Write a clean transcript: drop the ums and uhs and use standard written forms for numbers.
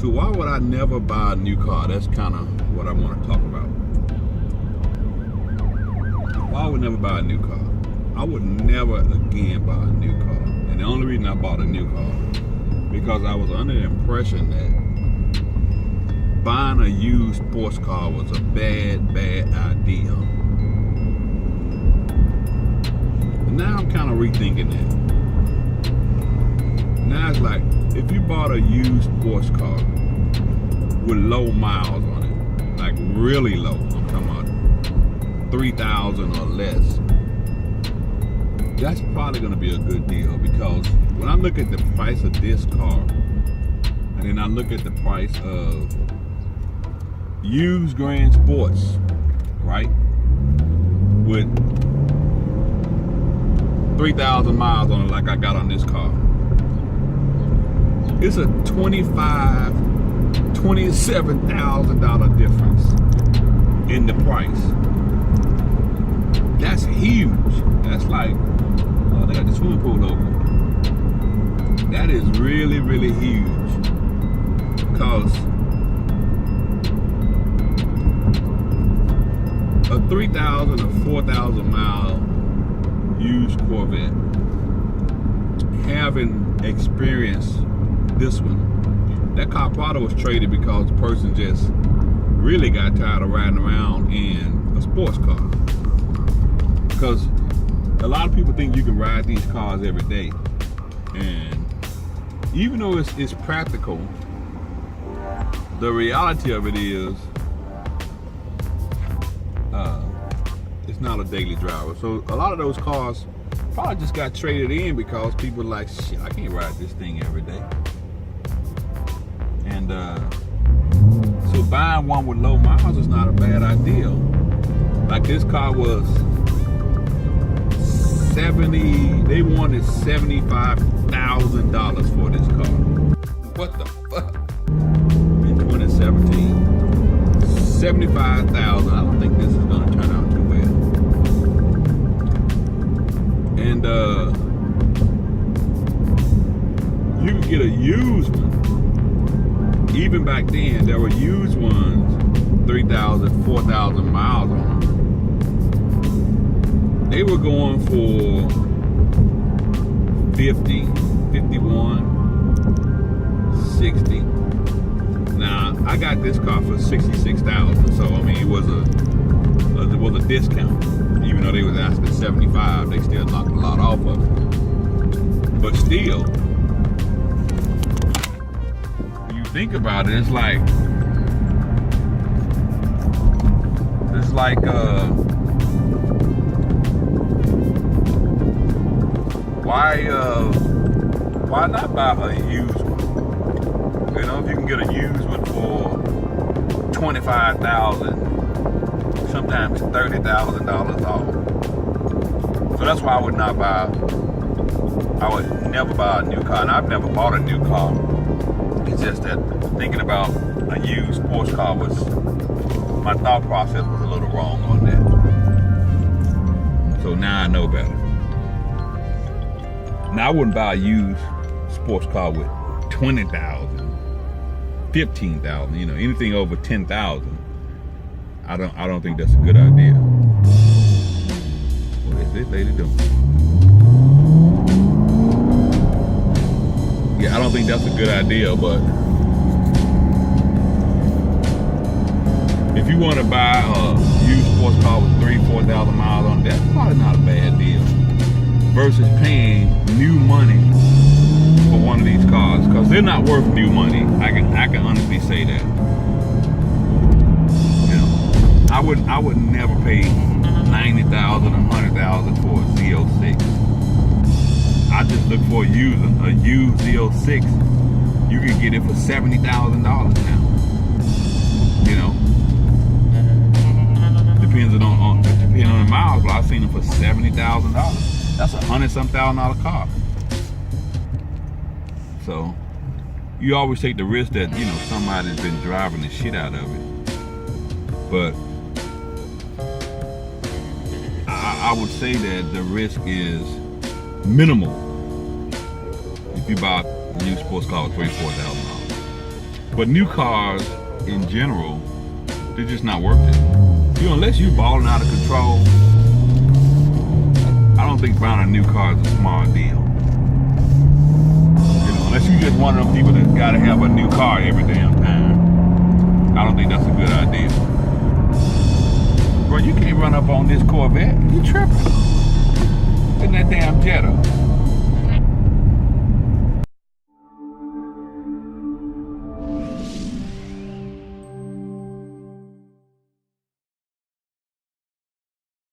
So why would I never buy a new car? That's kind of what I want to talk about. Why would I never buy a new car? I would never again buy a new car. And the only reason I bought a new car, because I was under the impression that buying a used sports car was a bad idea. And now I'm kind of rethinking that. Now it's like, if you bought a used sports car with low miles on it, like really low, I'm talking about 3,000 or less, that's probably going to be a good deal, because when I look at the price of this car, and then I look at the price of used Grand Sports, right, with 3,000 miles on it like I got on this car, it's a $27,000 difference in the price. That's huge. That's like, oh, they got the swimming pool open. That is really, really huge. Because a 3,000 or 4,000 mile used Corvette, having experienced this one, that car probably was traded because the person just really got tired of riding around in a sports car. Because a lot of people think you can ride these cars every day, and even though it's practical, the reality of it is it's not a daily driver. So a lot of those cars probably just got traded in because people are like, shit, I can't ride this thing every day. And so buying one with low miles is not a bad idea. Like this car was 70, they wanted $75,000 for this car. What the fuck? In 2017. 75,000. I don't think this is gonna turn out too well. And you can get a used one. Even back then, there were used ones, 3,000, 4,000 miles on them. They were going for 50, 51, 60. Now, I got this car for 66,000, so I mean, it was a discount. Even though they was asking 75, they still knocked a lot off of it. But still, think about it, it's like why not buy a used one? You know, if you can get a used one for $25,000, sometimes $30,000 off. So that's why I would never buy a new car, and I've never bought a new car. It's just that thinking about a used sports car my thought process was a little wrong on that. So now I know better. Now I wouldn't buy a used sports car with 20,000, 15,000, you know, anything over 10,000. I don't think that's a good idea. What is this lady doing? Yeah, I don't think that's a good idea, but if you want to buy a used sports car with 3,000-4,000 miles on it, that's probably not a bad deal. Versus paying new money for one of these cars, because they're not worth new money. I can honestly say that. You know, I would never pay $90,000 or $100,000 for a Z06. I just look for a used Z06. You can get it for $70,000 now. You know, depending on the miles, but I've seen them for $70,000. That's $100-some-thousand car. So you always take the risk that, you know, somebody's been driving the shit out of it. But I would say that the risk is minimal if you buy a new sports car with $3,000-4,000. But new cars in general, they're just not worth it. Unless you're balling out of control, I don't think buying a new car is a smart deal. Unless you just one of them people that gotta have a new car every damn time. I don't think that's a good idea. Bro, you can't run up on this Corvette. You tripping. In that damn Jetta.